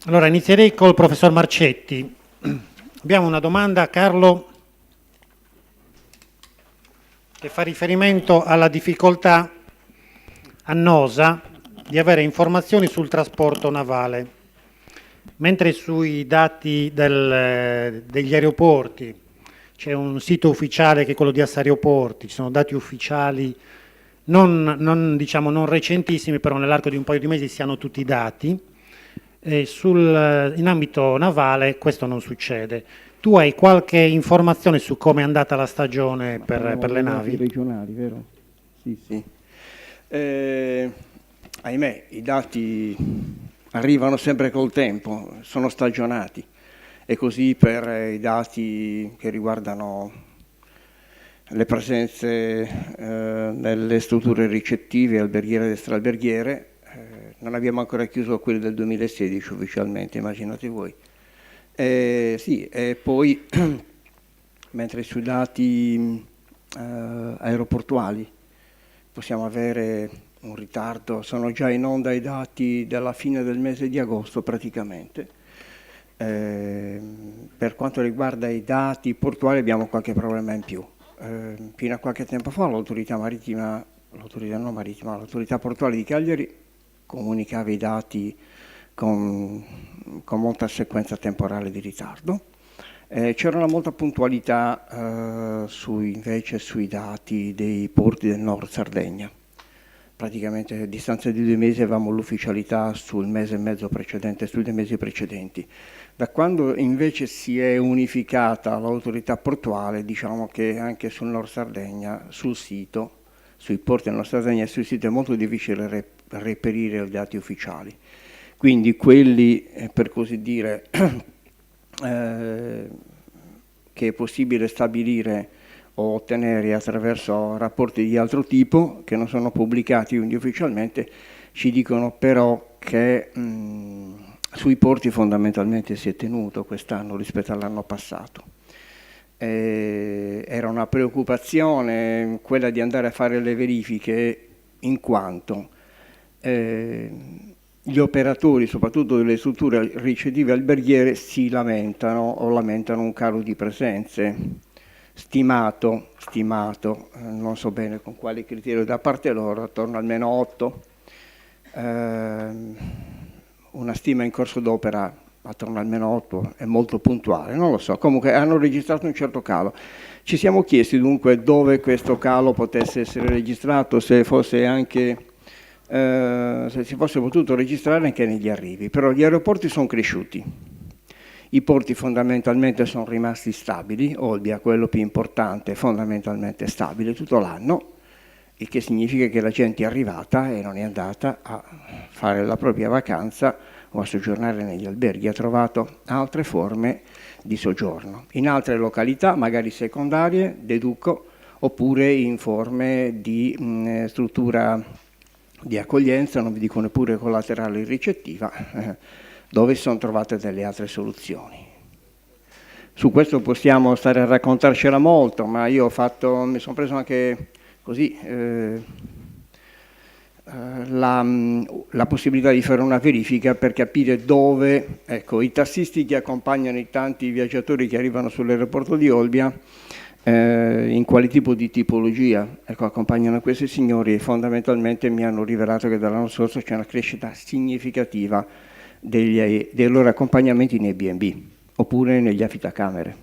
Allora, inizierei col professor Marcetti. Abbiamo una domanda a Carlo che fa riferimento alla difficoltà annosa di avere informazioni sul trasporto navale, mentre sui dati degli aeroporti c'è un sito ufficiale che è quello di Assaeroporti, ci sono dati ufficiali non recentissimi, però nell'arco di un paio di mesi si hanno tutti i dati. In ambito navale questo non succede. Tu hai qualche informazione su come è andata la stagione per le navi? Regionali, vero? Sì, sì. Ahimè, i dati arrivano sempre col tempo, sono stagionati. E così per i dati che riguardano le presenze nelle strutture ricettive, alberghiere ed extraalberghiere, non abbiamo ancora chiuso quelli del 2016 ufficialmente, immaginate voi. Sì, e poi mentre sui dati aeroportuali possiamo avere un ritardo, sono già in onda i dati della fine del mese di agosto praticamente. Per quanto riguarda i dati portuali abbiamo qualche problema in più. Fino a qualche tempo fa l'autorità portuale di Cagliari comunicava i dati con molta sequenza temporale di ritardo. C'era una molta puntualità invece sui dati dei porti del Nord Sardegna. Praticamente a distanza di 2 mesi avevamo l'ufficialità sul mese e mezzo precedente, sui 2 mesi precedenti. Da quando invece si è unificata l'autorità portuale, diciamo che anche sul Nord Sardegna, sul sito, sui porti del Nord Sardegna e sul sito è molto difficile reperire i dati ufficiali. Quindi quelli, per così dire, che è possibile stabilire o ottenere attraverso rapporti di altro tipo che non sono pubblicati quindi ufficialmente, ci dicono però che sui porti fondamentalmente si è tenuto quest'anno rispetto all'anno passato. Era una preoccupazione quella di andare a fare le verifiche in quanto gli operatori, soprattutto delle strutture ricettive alberghiere, lamentano un calo di presenze stimato, non so bene con quale criterio da parte loro, attorno almeno 8. Una stima in corso d'opera attorno almeno 8 è molto puntuale, non lo so, comunque hanno registrato un certo calo. Ci siamo chiesti dunque dove questo calo potesse essere registrato, se fosse anche se si fosse potuto registrare anche negli arrivi, però gli aeroporti sono cresciuti. I porti fondamentalmente sono rimasti stabili, Olbia, quello più importante, fondamentalmente stabile tutto l'anno, il che significa che la gente è arrivata e non è andata a fare la propria vacanza o a soggiornare negli alberghi, ha trovato altre forme di soggiorno. In altre località, magari secondarie, deduco, oppure in forme di struttura di accoglienza, non vi dico neppure collaterale ricettiva, dove si sono trovate delle altre soluzioni. Su questo possiamo stare a raccontarcela molto, ma io mi sono preso anche così la possibilità di fare una verifica per capire dove, ecco, i tassisti che accompagnano i tanti viaggiatori che arrivano sull'aeroporto di Olbia, in quale tipo di tipologia accompagnano questi signori, e fondamentalmente mi hanno rivelato che dall'anno scorso c'è una crescita significativa dei loro accompagnamenti nei B&B oppure negli affittacamere.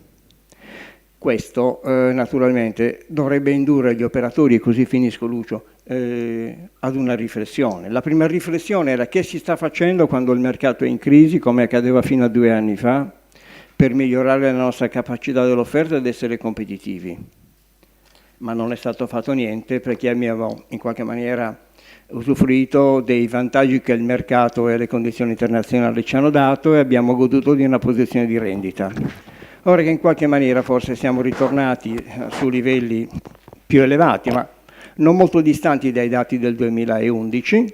Questo naturalmente dovrebbe indurre gli operatori, e così finisco Lucio, ad una riflessione. La prima riflessione era: che si sta facendo quando il mercato è in crisi, come accadeva fino a 2 anni fa, per migliorare la nostra capacità dell'offerta ed essere competitivi? Ma non è stato fatto niente, perché abbiamo in qualche maniera usufruito dei vantaggi che il mercato e le condizioni internazionali ci hanno dato e abbiamo goduto di una posizione di rendita. Ora che in qualche maniera forse siamo ritornati su livelli più elevati, ma non molto distanti dai dati del 2011,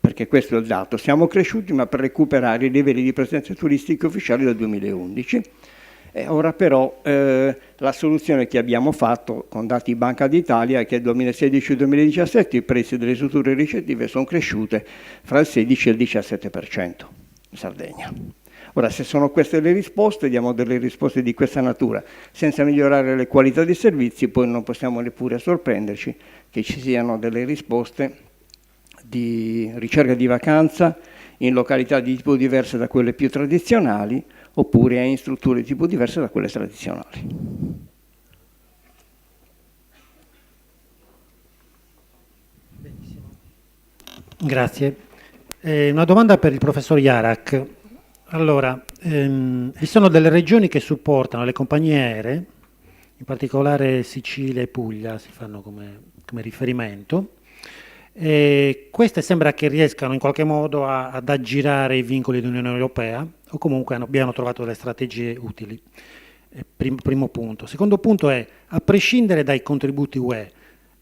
perché questo è il dato, siamo cresciuti ma per recuperare i livelli di presenze turistiche ufficiali del 2011. Ora però la soluzione che abbiamo fatto con dati Banca d'Italia è che nel 2016 e 2017 i prezzi delle strutture ricettive sono cresciute fra il 16 e il 17% in Sardegna. Ora, se sono queste le risposte, diamo delle risposte di questa natura. Senza migliorare le qualità dei servizi, poi non possiamo neppure sorprenderci che ci siano delle risposte di ricerca di vacanza in località di tipo diverse da quelle più tradizionali, oppure in strutture di tipo diverse da quelle tradizionali. Grazie. Una domanda per il professor Jarak. Allora, ci sono delle regioni che supportano le compagnie aeree, in particolare Sicilia e Puglia si fanno come riferimento, e queste sembra che riescano in qualche modo ad aggirare i vincoli dell'Unione Europea o comunque abbiano trovato delle strategie utili. Primo punto. Secondo punto è, a prescindere dai contributi UE,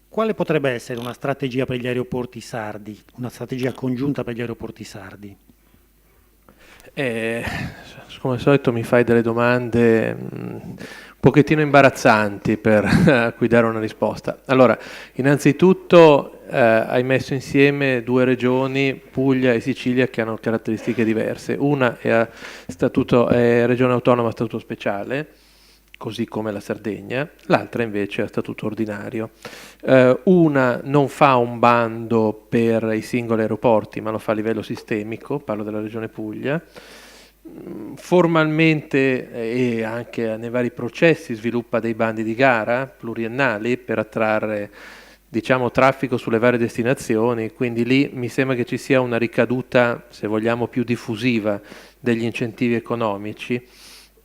quale potrebbe essere una strategia per gli aeroporti sardi, una strategia congiunta per gli aeroporti sardi? Come al solito mi fai delle domande un pochettino imbarazzanti per cui dare una risposta. Allora, innanzitutto hai messo insieme due regioni, Puglia e Sicilia, che hanno caratteristiche diverse. Una è regione autonoma a statuto speciale, così come la Sardegna, l'altra invece è a statuto ordinario. Una non fa un bando per i singoli aeroporti, ma lo fa a livello sistemico, parlo della regione Puglia. Formalmente e anche nei vari processi sviluppa dei bandi di gara pluriennali per attrarre, diciamo, traffico sulle varie destinazioni, quindi lì mi sembra che ci sia una ricaduta, se vogliamo, più diffusiva degli incentivi economici.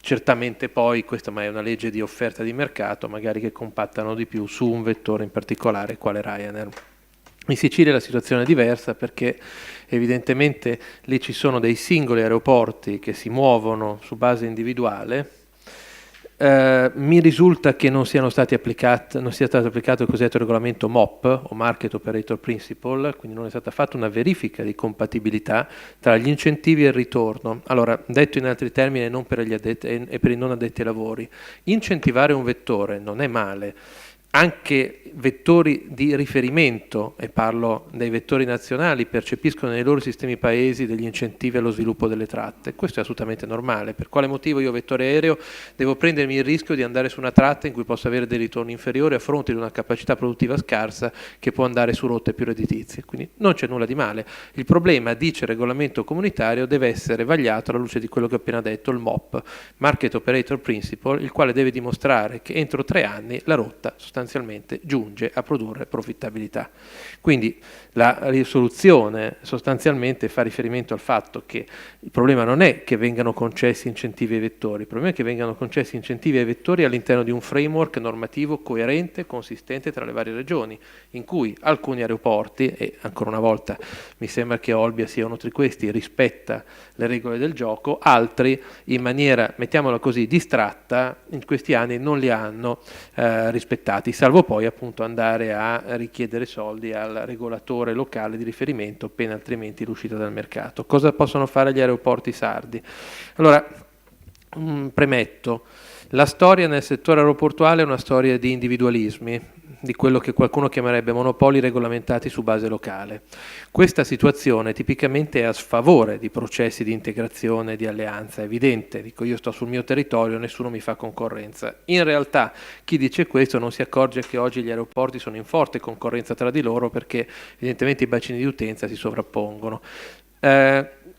Certamente poi, questa ma è una legge di offerta di mercato, magari che compattano di più su un vettore in particolare, quale Ryanair. In Sicilia la situazione è diversa perché evidentemente lì ci sono dei singoli aeroporti che si muovono su base individuale. Mi risulta che non sia stato applicato il cosiddetto regolamento MOP o Market Operator Principle, quindi non è stata fatta una verifica di compatibilità tra gli incentivi e il ritorno. Allora, detto in altri termini, non per gli addetti e per i non addetti ai lavori, incentivare un vettore non è male. Anche vettori di riferimento, e parlo dei vettori nazionali, percepiscono nei loro sistemi paesi degli incentivi allo sviluppo delle tratte. Questo è assolutamente normale. Per quale motivo io, vettore aereo, devo prendermi il rischio di andare su una tratta in cui posso avere dei ritorni inferiori a fronte di una capacità produttiva scarsa che può andare su rotte più redditizie? Quindi non c'è nulla di male. Il problema, dice il regolamento comunitario, deve essere vagliato alla luce di quello che ho appena detto, il MOP, Market Operator Principle, il quale deve dimostrare che entro 3 anni la rotta sostanzialmente giunge a produrre profittabilità. Quindi la risoluzione sostanzialmente fa riferimento al fatto che il problema non è che vengano concessi incentivi ai vettori, il problema è che vengano concessi incentivi ai vettori all'interno di un framework normativo coerente e consistente tra le varie regioni, in cui alcuni aeroporti, e ancora una volta mi sembra che Olbia sia uno tra questi, rispetta le regole del gioco, altri in maniera, mettiamola così, distratta, in questi anni non li hanno rispettati, salvo poi appunto andare a richiedere soldi al regolatore locale di riferimento, pena altrimenti l'uscita dal mercato. Cosa possono fare gli aeroporti sardi? Allora, premetto, la storia nel settore aeroportuale è una storia di individualismi, di quello che qualcuno chiamerebbe monopoli regolamentati su base locale. Questa situazione tipicamente è a sfavore di processi di integrazione, di alleanza, è evidente. Dico, io sto sul mio territorio, nessuno mi fa concorrenza. In realtà chi dice questo non si accorge che oggi gli aeroporti sono in forte concorrenza tra di loro perché evidentemente i bacini di utenza si sovrappongono.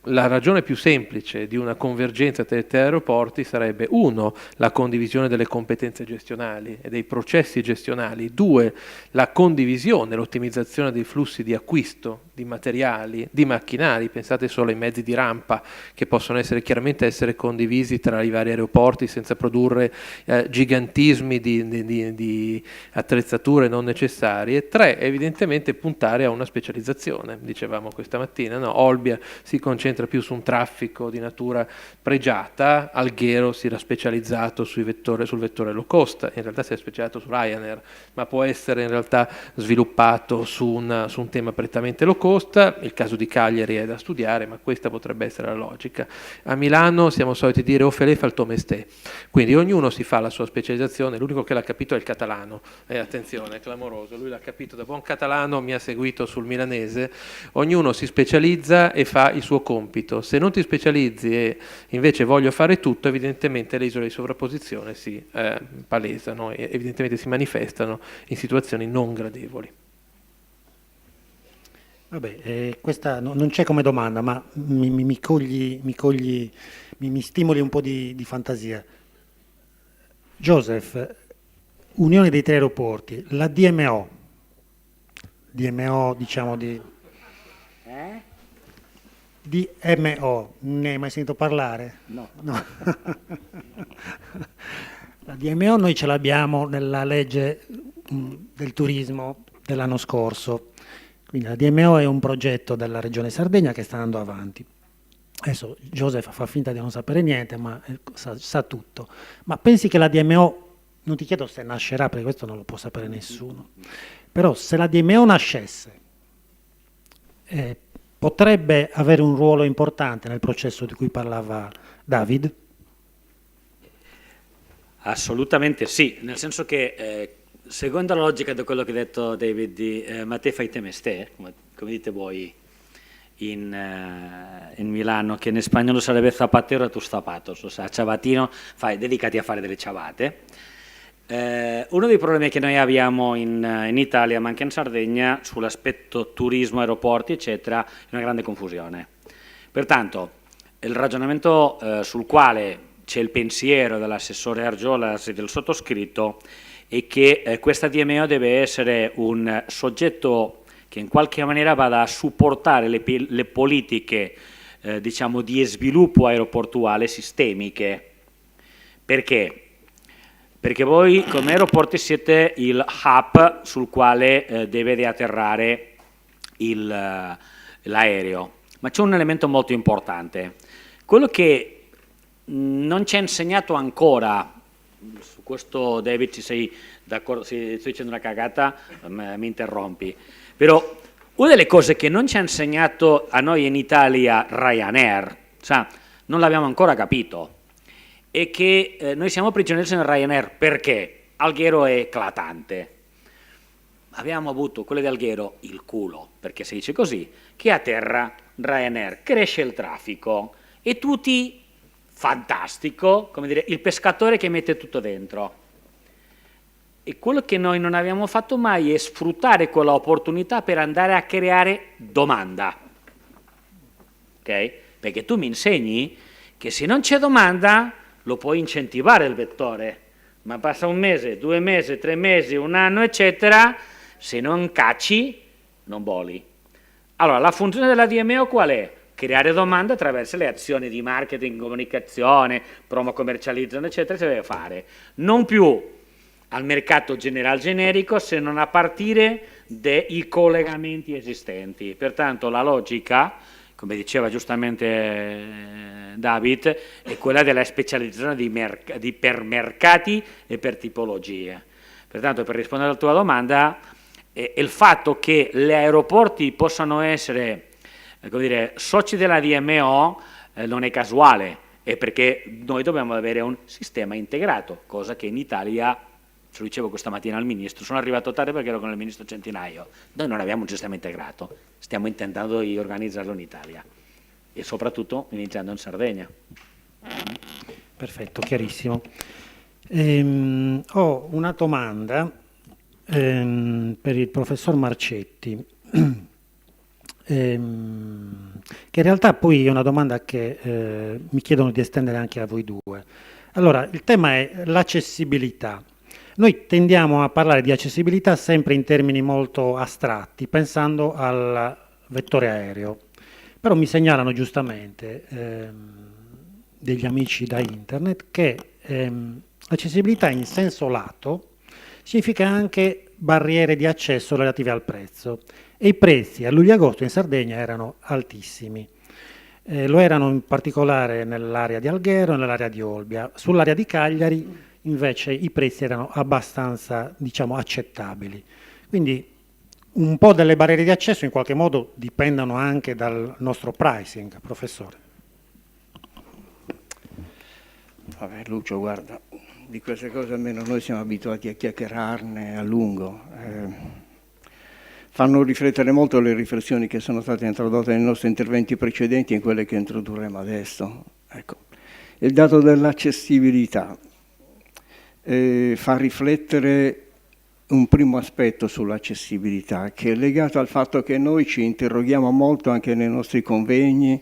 La ragione più semplice di una convergenza tra i tre aeroporti sarebbe: 1, la condivisione delle competenze gestionali e dei processi gestionali; 2, la condivisione, l'ottimizzazione dei flussi di acquisto di materiali, di macchinari. Pensate solo ai mezzi di rampa che possono chiaramente essere condivisi tra i vari aeroporti senza produrre gigantismi di attrezzature non necessarie. 3, evidentemente puntare a una specializzazione. Dicevamo questa mattina, no? Olbia si concentra più su un traffico di natura pregiata, Alghero si era specializzato sul vettore low cost, in realtà si è specializzato su Ryanair, ma può essere in realtà sviluppato su un tema prettamente low cost. Il caso di Cagliari è da studiare, ma questa potrebbe essere la logica. A Milano siamo soliti dire o fele fa il tuo mestiere, quindi ognuno si fa la sua specializzazione. L'unico che l'ha capito è il catalano, attenzione, è clamoroso, lui l'ha capito da buon catalano, mi ha seguito sul milanese. Ognuno si specializza e fa il suo compito. compito. Se non ti specializzi e invece voglio fare tutto, evidentemente le isole di sovrapposizione si palesano e evidentemente si manifestano in situazioni non gradevoli. Vabbè, questa non c'è come domanda, ma mi stimoli un po' di fantasia. Joseph, Unione dei tre aeroporti, la DMO diciamo DMO, ne hai mai sentito parlare? No. La DMO noi ce l'abbiamo nella legge del turismo dell'anno scorso. Quindi la DMO è un progetto della Regione Sardegna che sta andando avanti. Adesso Joseph fa finta di non sapere niente, ma sa tutto. Ma pensi che la DMO, non ti chiedo se nascerà, perché questo non lo può sapere nessuno, però se la DMO nascesse, potrebbe avere un ruolo importante nel processo di cui parlava David? Assolutamente sì, nel senso che secondo la logica di quello che ha detto David di ma te fai te mestiere, come dite voi in Milano, che in spagnolo sarebbe zapatero a tus zapatos, ossia ciabattino, dedicati a fare delle ciabatte. Uno dei problemi che noi abbiamo in Italia, ma anche in Sardegna, sull'aspetto turismo, aeroporti, eccetera, è una grande confusione. Pertanto, il ragionamento sul quale c'è il pensiero dell'assessore Argiolas e del sottoscritto è che questa DMO deve essere un soggetto che in qualche maniera vada a supportare le politiche diciamo di sviluppo aeroportuale sistemiche. Perché? Perché voi come aeroporti siete il hub sul quale deve atterrare l'aereo, ma c'è un elemento molto importante, quello che non ci ha insegnato ancora. Su questo David ci sei d'accordo? Se sto dicendo una cagata mi interrompi, però una delle cose che non ci ha insegnato a noi in Italia Ryanair, non l'abbiamo ancora capito, è che noi siamo prigionieri del Ryanair perché Alghero è eclatante. Abbiamo avuto quelle di Alghero il culo, perché si dice così, che a terra Ryanair cresce il traffico e tutti fantastico, come dire, il pescatore che mette tutto dentro. E quello che noi non abbiamo fatto mai è sfruttare quella opportunità per andare a creare domanda. Ok? Perché tu mi insegni che se non c'è domanda lo puoi incentivare il vettore, ma passa un mese, 2 mesi, 3 mesi, un anno, eccetera, se non cacci non voli. Allora, la funzione della DMO qual è? Creare domanda attraverso le azioni di marketing, comunicazione, promo commercializzano, eccetera, si deve fare. Non più al mercato generico, se non a partire dai collegamenti esistenti. Pertanto la logica, come diceva giustamente David, è quella della specializzazione per mercati e per tipologie. Pertanto, per rispondere alla tua domanda, il fatto che gli aeroporti possano essere soci della DMO non è casuale, è perché noi dobbiamo avere un sistema integrato, cosa che in Italia, ce lo dicevo questa mattina al Ministro, sono arrivato tardi perché ero con il Ministro Centinaio, noi non abbiamo un sistema integrato, stiamo intentando di organizzarlo in Italia e soprattutto iniziando in Sardegna. Perfetto, chiarissimo. Ho una domanda per il professor Marcetti. Che in realtà poi è una domanda che mi chiedono di estendere anche a voi due. Allora, il tema è l'accessibilità. Noi tendiamo a parlare di accessibilità sempre in termini molto astratti, pensando al vettore aereo. Però mi segnalano giustamente degli amici da internet che accessibilità in senso lato significa anche barriere di accesso relative al prezzo. E i prezzi a luglio e agosto in Sardegna erano altissimi. Lo erano in particolare nell'area di Alghero e nell'area di Olbia. Sull'area di Cagliari invece i prezzi erano abbastanza, diciamo, accettabili. Quindi un po' delle barriere di accesso in qualche modo dipendono anche dal nostro pricing, professore. Vabbè, Lucio, guarda, di queste cose almeno noi siamo abituati a chiacchierarne a lungo. fanno riflettere molto le riflessioni che sono state introdotte nei nostri interventi precedenti e in quelle che introdurremo adesso. Ecco. Il dato dell'accessibilità fa riflettere un primo aspetto sull'accessibilità, che è legato al fatto che noi ci interroghiamo molto anche nei nostri convegni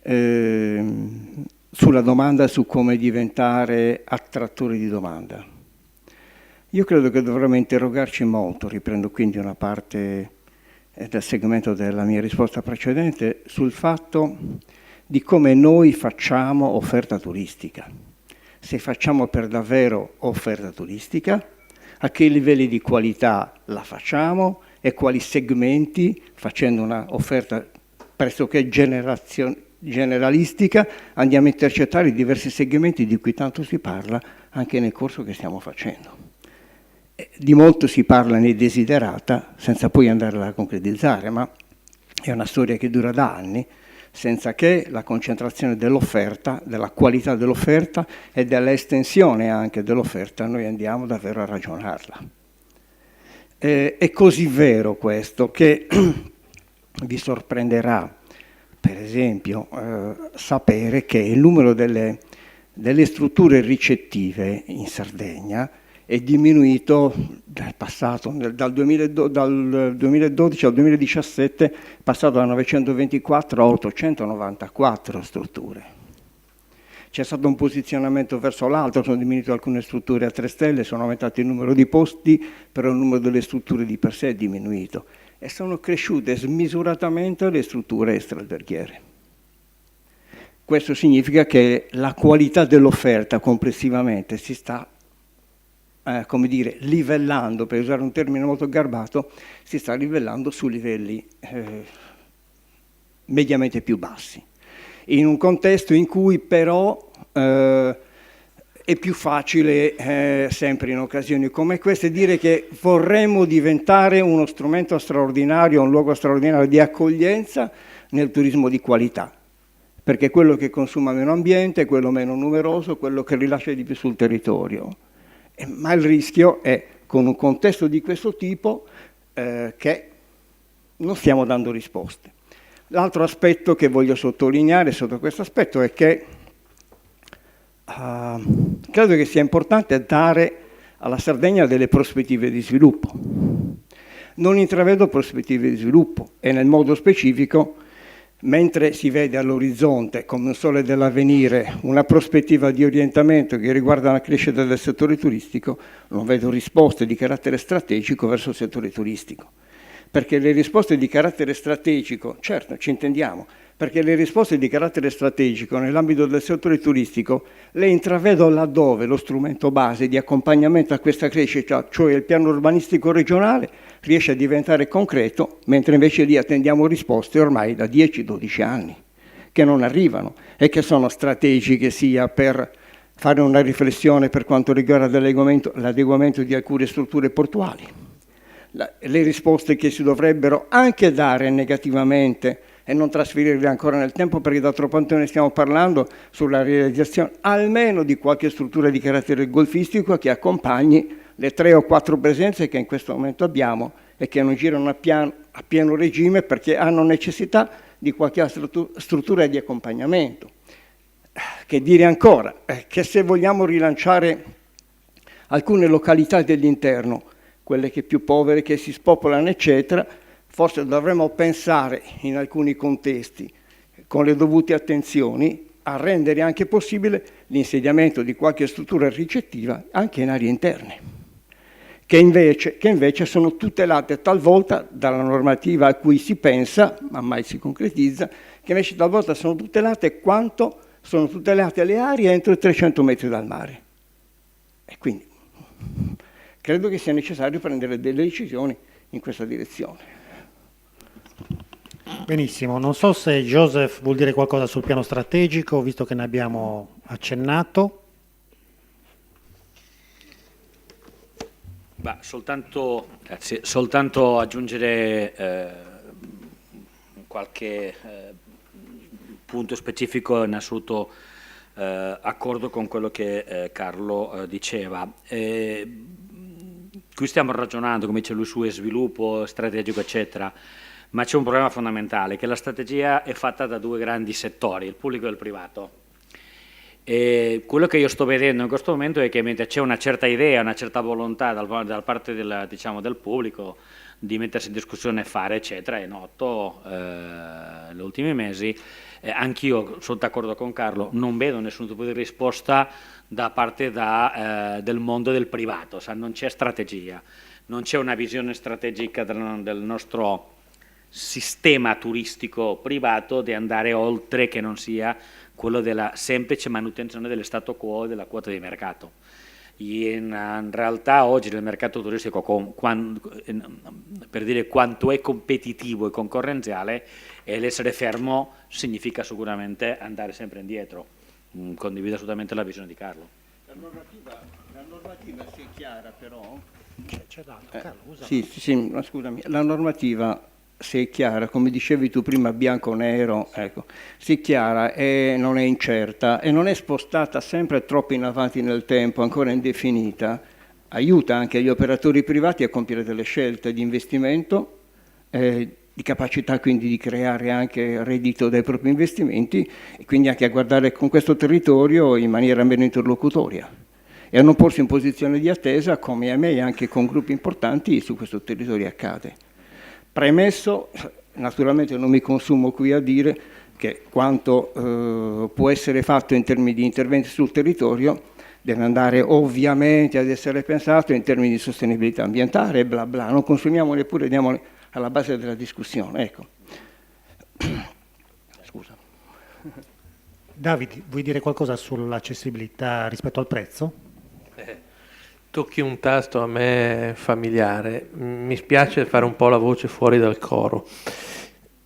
sulla domanda, su come diventare attrattori di domanda. Io credo che dovremmo interrogarci molto, riprendo quindi una parte del segmento della mia risposta precedente, sul fatto di come noi facciamo offerta turistica. Se facciamo per davvero offerta turistica, a che livelli di qualità la facciamo e quali segmenti, facendo una offerta pressoché generalistica, andiamo a intercettare i diversi segmenti di cui tanto si parla anche nel corso che stiamo facendo. Di molto si parla nei desiderata, senza poi andarla a concretizzare, ma è una storia che dura da anni, senza che la concentrazione dell'offerta, della qualità dell'offerta e dell'estensione anche dell'offerta noi andiamo davvero a ragionarla. È così vero questo che vi sorprenderà, per esempio, sapere che il numero delle strutture ricettive in Sardegna è diminuito dal passato, dal 2012 al 2017, passato da 924 a 894 strutture. C'è stato un posizionamento verso l'alto, sono diminuite alcune strutture a 3 stelle, sono aumentato il numero di posti, però il numero delle strutture di per sé è diminuito e sono cresciute smisuratamente le strutture extraalberghiere. Questo significa che la qualità dell'offerta complessivamente si sta come dire, livellando, per usare un termine molto garbato, si sta livellando su livelli mediamente più bassi, in un contesto in cui però è più facile, sempre in occasioni come queste, dire che vorremmo diventare uno strumento straordinario, un luogo straordinario di accoglienza nel turismo di qualità, perché è quello che consuma meno ambiente, quello meno numeroso, quello che rilascia di più sul territorio. Ma il rischio è, con un contesto di questo tipo, che non stiamo dando risposte. L'altro aspetto che voglio sottolineare sotto questo aspetto è che credo che sia importante dare alla Sardegna delle prospettive di sviluppo. Non intravedo prospettive di sviluppo e nel modo specifico, mentre si vede all'orizzonte, come un sole dell'avvenire, una prospettiva di orientamento che riguarda la crescita del settore turistico, non vedo risposte di carattere strategico verso il settore turistico. Perché le risposte di carattere strategico, certo, ci intendiamo, perché le risposte di carattere strategico nell'ambito del settore turistico le intravedo laddove lo strumento base di accompagnamento a questa crescita, cioè il piano urbanistico regionale, riesce a diventare concreto, mentre invece lì attendiamo risposte ormai da 10-12 anni, che non arrivano e che sono strategiche sia per fare una riflessione per quanto riguarda l'adeguamento di alcune strutture portuali, le risposte che si dovrebbero anche dare negativamente e non trasferirle ancora nel tempo, perché da troppo tempo ne stiamo parlando, sulla realizzazione almeno di qualche struttura di carattere golfistico che accompagni le 3 o 4 presenze che in questo momento abbiamo e che non girano a pieno regime perché hanno necessità di qualche struttura di accompagnamento. Che dire ancora? Che se vogliamo rilanciare alcune località dell'interno, quelle che più povere, che si spopolano, eccetera, forse dovremmo pensare in alcuni contesti, con le dovute attenzioni, a rendere anche possibile l'insediamento di qualche struttura ricettiva anche in aree interne, che invece sono tutelate talvolta dalla normativa a cui si pensa, ma mai si concretizza, che invece talvolta sono tutelate quanto sono tutelate le aree entro i 300 metri dal mare. E quindi credo che sia necessario prendere delle decisioni in questa direzione. Benissimo, non so se Joseph vuol dire qualcosa sul piano strategico, visto che ne abbiamo accennato. Soltanto aggiungere qualche punto specifico in assoluto accordo con quello che Carlo diceva. qui stiamo ragionando, come dice lui, su sviluppo strategico, eccetera, ma c'è un problema fondamentale, che la strategia è fatta da due grandi settori, il pubblico e il privato. E quello che io sto vedendo in questo momento è che mentre c'è una certa idea, una certa volontà da parte del pubblico di mettersi in discussione e fare, eccetera, è noto negli ultimi mesi, anch'io sono d'accordo con Carlo, non vedo nessun tipo di risposta da parte del mondo del privato, non c'è strategia, non c'è una visione strategica del nostro sistema turistico privato di andare oltre che non sia quello della semplice manutenzione dello stato quo della quota di mercato. In realtà oggi nel mercato turistico, per dire quanto è competitivo e concorrenziale, l'essere fermo significa sicuramente andare sempre indietro. Condivido assolutamente la visione di Carlo. La normativa si è chiara però. C'è l'altro, Carlo, usa. Sì, ma scusami, la normativa se è chiara, come dicevi tu prima, bianco-nero, ecco, se è chiara e non è incerta e non è spostata sempre troppo in avanti nel tempo, ancora indefinita, aiuta anche gli operatori privati a compiere delle scelte di investimento, di capacità quindi di creare anche reddito dai propri investimenti e quindi anche a guardare con questo territorio in maniera meno interlocutoria e a non porsi in posizione di attesa, come a me anche con gruppi importanti su questo territorio accade. Premesso, naturalmente non mi consumo qui a dire che quanto può essere fatto in termini di interventi sul territorio deve andare ovviamente ad essere pensato in termini di sostenibilità ambientale e bla bla, non consumiamo neppure, diamole alla base della discussione. Ecco. Scusa. Davide, vuoi dire qualcosa sull'accessibilità rispetto al prezzo? Tocchi un tasto a me familiare, mi spiace fare un po' la voce fuori dal coro.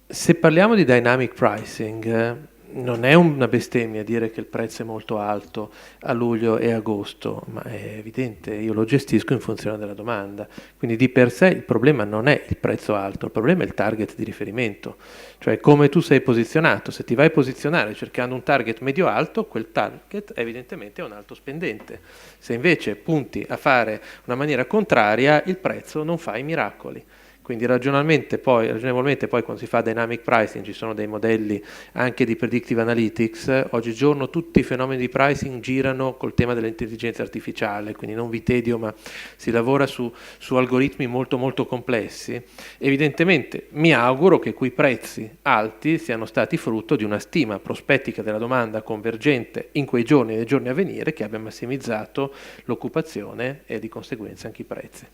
Se parliamo di dynamic pricing, non è una bestemmia dire che il prezzo è molto alto a luglio e agosto, ma è evidente, io lo gestisco in funzione della domanda. Quindi di per sé il problema non è il prezzo alto, il problema è il target di riferimento, cioè come tu sei posizionato. Se ti vai a posizionare cercando un target medio-alto, quel target evidentemente è un alto spendente. Se invece punti a fare una maniera contraria, il prezzo non fa i miracoli. Quindi ragionevolmente poi quando si fa dynamic pricing ci sono dei modelli anche di predictive analytics. Oggigiorno tutti i fenomeni di pricing girano col tema dell'intelligenza artificiale, quindi non vi tedio, ma si lavora su algoritmi molto molto complessi. Evidentemente mi auguro che quei prezzi alti siano stati frutto di una stima prospettica della domanda convergente in quei giorni e nei giorni a venire che abbia massimizzato l'occupazione e di conseguenza anche i prezzi.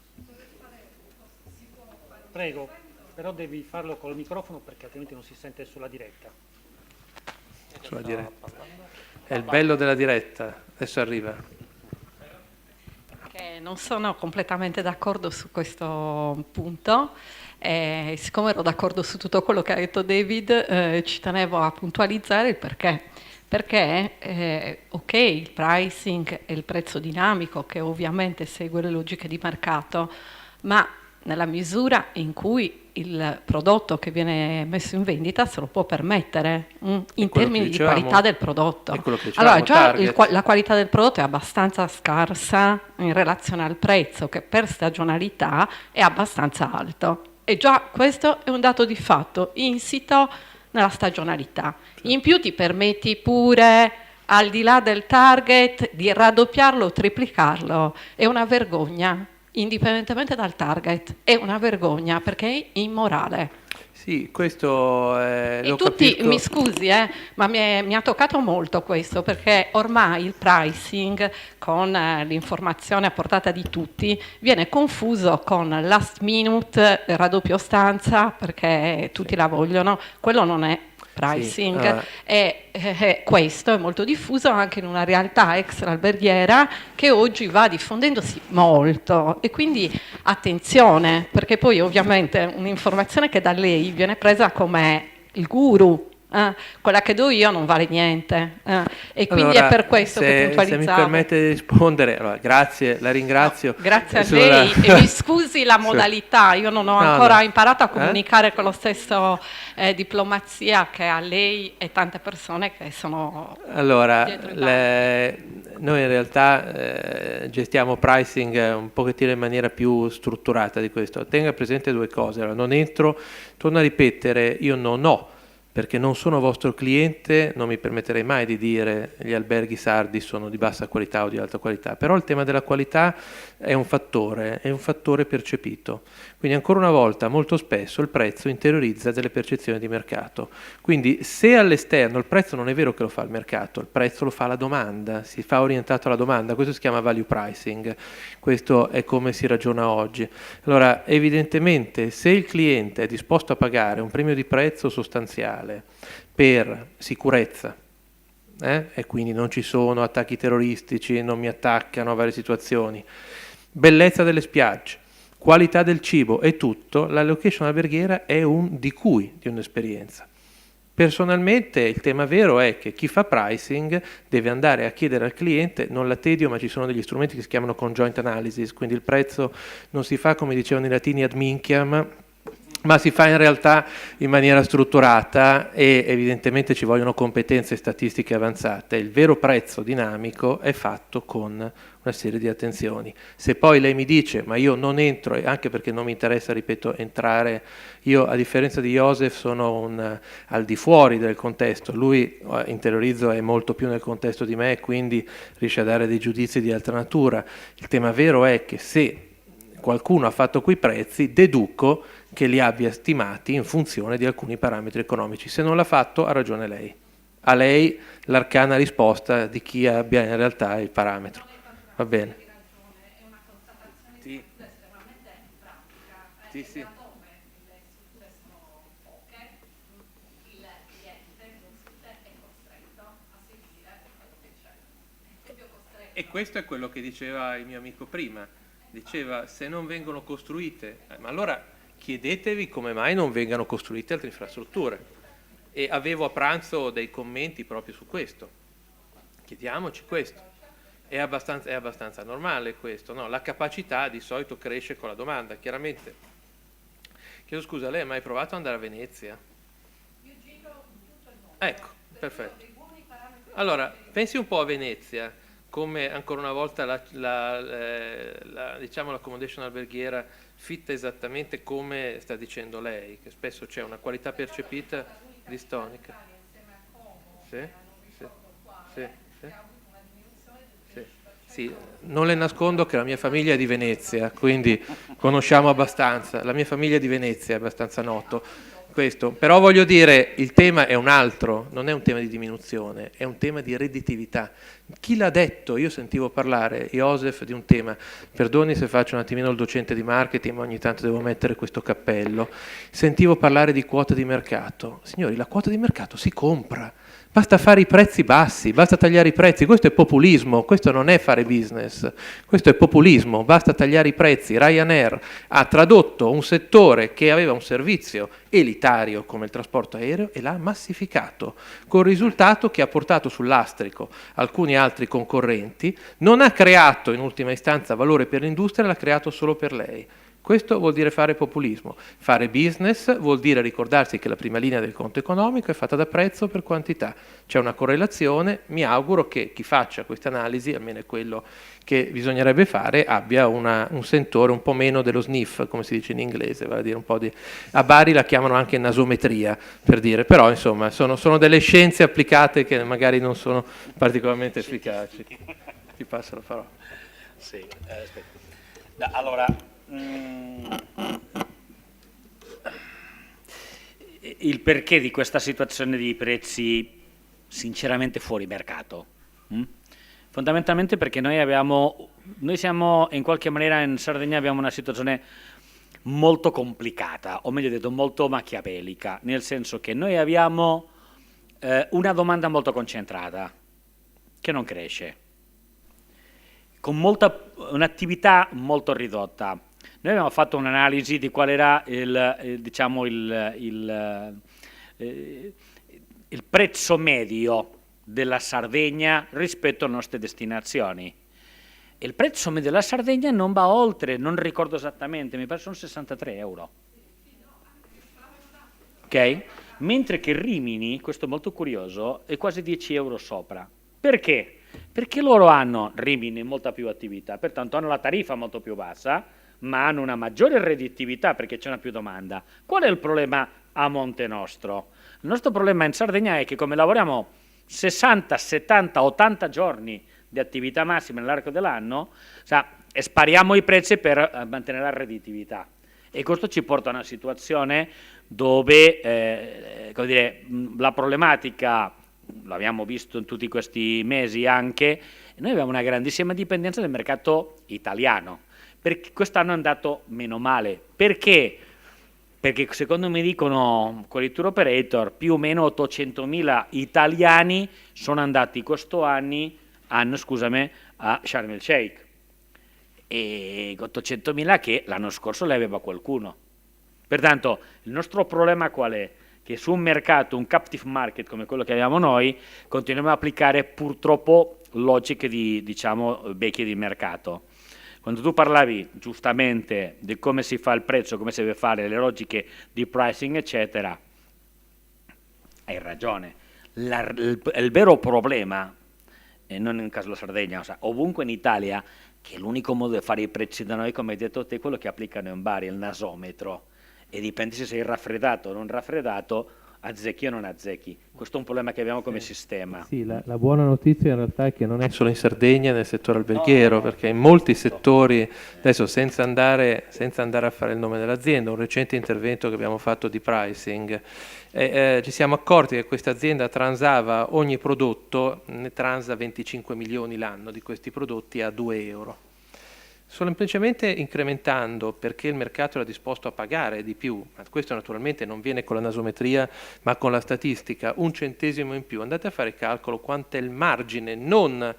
Prego, però devi farlo col microfono perché altrimenti non si sente sulla diretta. Sulla diretta. È il bello della diretta, adesso arriva. Che non sono completamente d'accordo su questo punto. Siccome ero d'accordo su tutto quello che ha detto David, ci tenevo a puntualizzare il perché. Perché, ok, il pricing è il prezzo dinamico che ovviamente segue le logiche di mercato, ma nella misura in cui il prodotto che viene messo in vendita se lo può permettere in termini di qualità del prodotto. Allora già la qualità del prodotto è abbastanza scarsa in relazione al prezzo, che per stagionalità è abbastanza alto, e già questo è un dato di fatto insito nella stagionalità. In più ti permetti pure, al di là del target, di raddoppiarlo o triplicarlo. È una vergogna. Indipendentemente dal target, è una vergogna perché è immorale. Sì, questo e tutti, mi scusi, ma mi ha toccato molto questo, perché ormai il pricing, con l'informazione a portata di tutti, viene confuso con last minute, raddoppio stanza, perché tutti la vogliono. Quello non è pricing, sì. E questo è molto diffuso anche in una realtà extra-alberghiera che oggi va diffondendosi molto, e quindi attenzione, perché poi ovviamente un'informazione che da lei viene presa come il guru Quella che do io non vale niente. E quindi Allora, è per questo che puntualizzavo. Se mi permette di rispondere, allora, grazie, la ringrazio. No, grazie a lei e mi scusi la modalità, io non ho ancora imparato a comunicare con lo stesso diplomazia che ha lei e tante persone che sono allora, dietro i noi in realtà gestiamo pricing un pochettino in maniera più strutturata di questo. Tenga presente due cose. Allora, non entro, torno a ripetere, io non ho, perché non sono vostro cliente, non mi permetterei mai di dire gli alberghi sardi sono di bassa qualità o di alta qualità, però il tema della qualità è un fattore percepito. Quindi ancora una volta, molto spesso il prezzo interiorizza delle percezioni di mercato. Quindi se all'esterno il prezzo non è vero che lo fa il mercato, il prezzo lo fa la domanda, si fa orientato alla domanda, questo si chiama value pricing, questo è come si ragiona oggi. Allora, evidentemente se il cliente è disposto a pagare un premio di prezzo sostanziale per sicurezza, e quindi non ci sono attacchi terroristici, non mi attaccano a varie situazioni, bellezza delle spiagge, qualità del cibo e tutto, la location alberghiera è un di cui di un'esperienza. Personalmente il tema vero è che chi fa pricing deve andare a chiedere al cliente, non la tedio, ma ci sono degli strumenti che si chiamano conjoint analysis, quindi il prezzo non si fa, come dicevano i latini, ad minchiam, ma si fa in realtà in maniera strutturata e evidentemente ci vogliono competenze statistiche avanzate. Il vero prezzo dinamico è fatto con una serie di attenzioni. Se poi lei mi dice ma io non entro, e anche perché non mi interessa, ripeto, entrare, io a differenza di Joseph sono al di fuori del contesto, lui interiorizzo è molto più nel contesto di me, quindi riesce a dare dei giudizi di altra natura. Il tema vero è che se qualcuno ha fatto quei prezzi, deduco che li abbia stimati in funzione di alcuni parametri economici. Se non l'ha fatto, ha ragione lei. A lei l'arcana risposta di chi abbia in realtà il parametro. Va bene. Sì. Sì, sì. E questo è quello che diceva il mio amico prima. Diceva, se non vengono costruite, ma allora chiedetevi come mai non vengano costruite altre infrastrutture. E avevo a pranzo dei commenti proprio su questo. Chiediamoci questo. È abbastanza normale questo, no? La capacità di solito cresce con la domanda, chiaramente. Chiedo scusa, lei ha mai provato ad andare a Venezia? Io giro tutto il mondo. Ecco, perfetto. Allora, pensi un po' a Venezia, come ancora una volta diciamo l'accommodation alberghiera fitta esattamente come sta dicendo lei, che spesso c'è una qualità percepita distonica. Sì, sì, sì, sì. Sì, non le nascondo che la mia famiglia è di Venezia, quindi conosciamo abbastanza, la mia famiglia è di Venezia, è abbastanza noto questo, però voglio dire, il tema è un altro, non è un tema di diminuzione, è un tema di redditività. Chi l'ha detto? Io sentivo parlare, Joseph, di un tema, perdoni se faccio un attimino il docente di marketing, ma ogni tanto devo mettere questo cappello, sentivo parlare di quota di mercato. Signori, la quota di mercato si compra, basta fare i prezzi bassi, basta tagliare i prezzi, questo è populismo, questo non è fare business, questo è populismo, basta tagliare i prezzi. Ryanair ha tradotto un settore che aveva un servizio elitario come il trasporto aereo e l'ha massificato, col risultato che ha portato sul lastrico alcuni altri concorrenti, non ha creato in ultima istanza valore per l'industria, l'ha creato solo per lei. Questo vuol dire fare populismo. Fare business vuol dire ricordarsi che la prima linea del conto economico è fatta da prezzo per quantità. C'è una correlazione, mi auguro che chi faccia questa analisi, almeno è quello che bisognerebbe fare, abbia un sentore un po' meno dello sniff, come si dice in inglese, vale a dire un po' di... A Bari la chiamano anche nasometria, per dire, però insomma sono delle scienze applicate che magari non sono particolarmente efficaci. Ti passo la parola. Sì, aspetta. Allora... il perché di questa situazione di prezzi sinceramente fuori mercato? Fondamentalmente perché noi siamo in qualche maniera in Sardegna, abbiamo una situazione molto complicata, o meglio detto molto machiavellica, nel senso che noi abbiamo una domanda molto concentrata che non cresce, con un'attività molto ridotta. Noi abbiamo fatto un'analisi di qual era il prezzo medio della Sardegna rispetto alle nostre destinazioni. Il prezzo medio della Sardegna non va oltre, non ricordo esattamente, mi pare sono 63 euro. Ok? Mentre che Rimini, questo è molto curioso, è quasi 10 euro sopra. Perché? Perché loro hanno, Rimini, molta più attività, pertanto hanno la tariffa molto più bassa, ma hanno una maggiore redditività perché c'è una più domanda. Qual è il problema a Monte Nostro? Il nostro problema in Sardegna è che come lavoriamo 60, 70, 80 giorni di attività massima nell'arco dell'anno, e spariamo i prezzi per mantenere la redditività. E questo ci porta a una situazione dove come dire, la problematica, l'abbiamo visto in tutti questi mesi anche, noi abbiamo una grandissima dipendenza del mercato italiano, perché quest'anno è andato meno male. Perché? Perché secondo me dicono quelli tour operator, più o meno 800.000 italiani sono andati questo anno a Sharm el Sheikh, e 800.000 che l'anno scorso le aveva qualcuno. Pertanto il nostro problema qual è? Che su un mercato, un captive market come quello che abbiamo noi, continuiamo a applicare purtroppo logiche di, diciamo, vecchie di mercato. Quando tu parlavi giustamente di come si fa il prezzo, come si deve fare, le logiche di pricing, eccetera, hai ragione. Il vero problema, e non nel caso della Sardegna, ovunque in Italia, che l'unico modo di fare i prezzi da noi, come hai detto te, è quello che applicano in bar, il nasometro, e dipende se sei raffreddato o non raffreddato, azzecchi o non azzecchi. Questo è un problema che abbiamo come sistema. Sì, la buona notizia in realtà è che non è solo in Sardegna, nel settore alberghiero, perché in molti settori, adesso senza andare a fare il nome dell'azienda, un recente intervento che abbiamo fatto di pricing, ci siamo accorti che questa azienda transava ogni prodotto, ne transa 25 milioni l'anno di questi prodotti a 2 euro. Semplicemente incrementando, perché il mercato era disposto a pagare di più, ma questo naturalmente non viene con la nasometria ma con la statistica, 1 centesimo in più. Andate a fare il calcolo quanto è il margine, non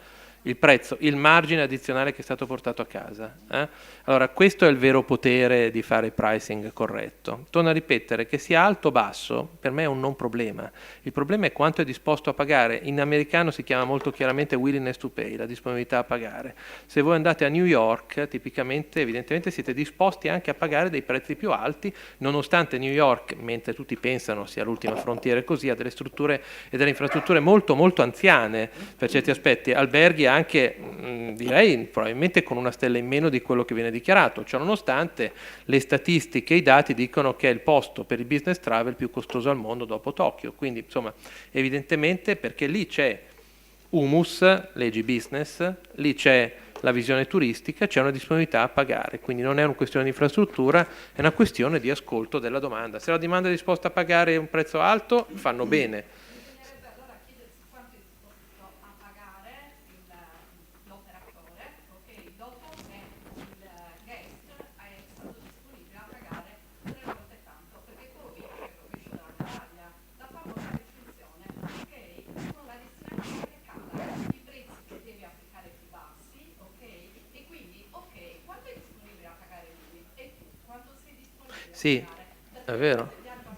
il prezzo, il margine addizionale che è stato portato a casa. Allora questo è il vero potere di fare il pricing corretto. Torno a ripetere che sia alto o basso per me è un non problema, il problema è quanto è disposto a pagare. In americano si chiama molto chiaramente willingness to pay, la disponibilità a pagare. Se voi andate a New York tipicamente, evidentemente siete disposti anche a pagare dei prezzi più alti, nonostante New York, mentre tutti pensano sia l'ultima frontiera e così, ha delle strutture e delle infrastrutture molto molto anziane per certi aspetti, alberghi anche direi probabilmente con una stella in meno di quello che viene dichiarato. Ciò nonostante le statistiche e i dati dicono che è il posto per il business travel più costoso al mondo dopo Tokyo, quindi insomma evidentemente perché lì c'è humus, leggi business, lì c'è la visione turistica, c'è una disponibilità a pagare, quindi non è una questione di infrastruttura, è una questione di ascolto della domanda. Se la domanda è disposta a pagare un prezzo alto, fanno bene. Sì, è vero,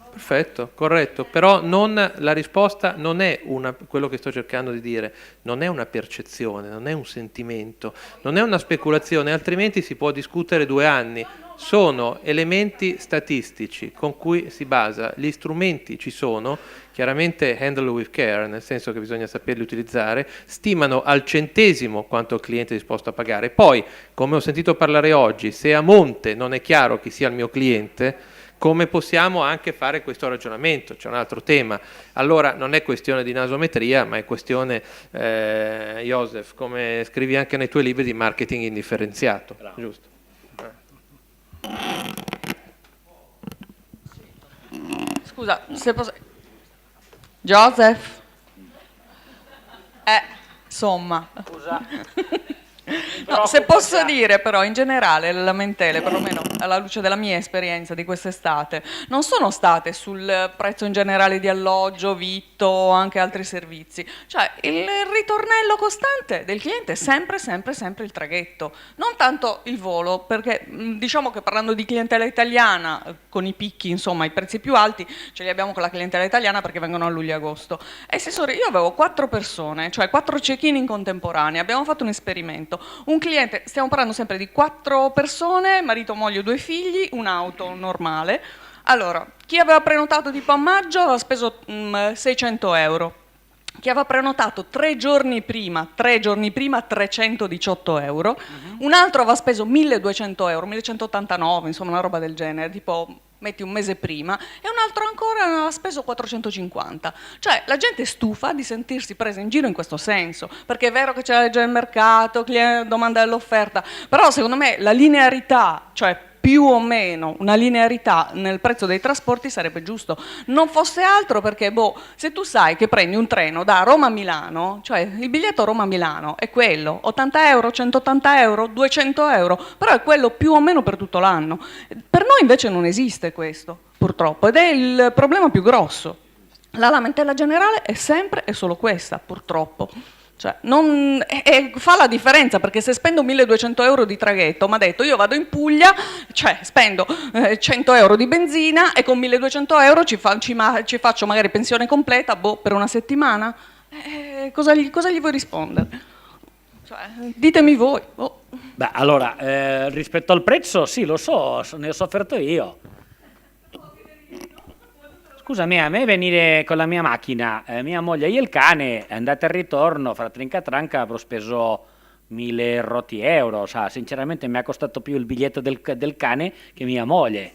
perfetto, corretto, però la risposta non è quello che sto cercando di dire, non è una percezione, non è un sentimento, non è una speculazione, altrimenti si può discutere 2 anni. Sono elementi statistici con cui si basa, gli strumenti ci sono, chiaramente handle with care, nel senso che bisogna saperli utilizzare, stimano al centesimo quanto il cliente è disposto a pagare. Poi, come ho sentito parlare oggi, se a monte non è chiaro chi sia il mio cliente, come possiamo anche fare questo ragionamento? C'è un altro tema. Allora non è questione di nasometria, ma è questione, Joseph, come scrivi anche nei tuoi libri, di marketing indifferenziato. Bravo. Giusto? Scusa, se posso... Joseph? Insomma. Scusa. No, se posso dire però, in generale, le lamentele, perlomeno alla luce della mia esperienza di quest'estate, non sono state sul prezzo in generale di alloggio, vitto o anche altri servizi. Cioè, il ritornello costante del cliente è sempre, sempre, sempre il traghetto, non tanto il volo, perché diciamo che parlando di clientela italiana, con i picchi, insomma, i prezzi più alti, ce li abbiamo con la clientela italiana perché vengono a luglio e agosto. E io avevo 4 persone, cioè 4 check-in in contemporanea, abbiamo fatto un esperimento. Un cliente, stiamo parlando sempre di 4 persone, marito, moglie, 2 figli, un'auto normale. Allora, chi aveva prenotato tipo a maggio aveva speso 600 euro. Chi aveva prenotato 3 giorni prima 318 euro. Un altro aveva speso 1200 euro, 1189, insomma una roba del genere, tipo metti un mese prima, e un altro ancora aveva speso 450. Cioè la gente è stufa di sentirsi presa in giro in questo senso, perché è vero che c'è la legge del mercato, domanda dell'offerta, però secondo me la linearità, cioè più o meno una linearità nel prezzo dei trasporti sarebbe giusto. Non fosse altro perché, se tu sai che prendi un treno da Roma a Milano, cioè il biglietto Roma-Milano è quello, 80 euro, 180 euro, 200 euro, però è quello più o meno per tutto l'anno. Per noi invece non esiste questo, purtroppo, ed è il problema più grosso. La lamentela generale è sempre e solo questa, purtroppo. Cioè, fa la differenza, perché se spendo 1200 euro di traghetto, mi ha detto io vado in Puglia, cioè spendo 100 euro di benzina e con 1200 euro ci faccio magari pensione completa per una settimana. Cosa gli vuoi rispondere? Cioè, ditemi voi. Beh, allora, rispetto al prezzo, sì, lo so, ne ho sofferto io. Scusami, a me venire con la mia macchina, mia moglie e il cane, andate e ritorno, fra trinca tranca, avrò speso 1000 rotti euro. Cioè, sinceramente mi ha costato più il biglietto del cane che mia moglie.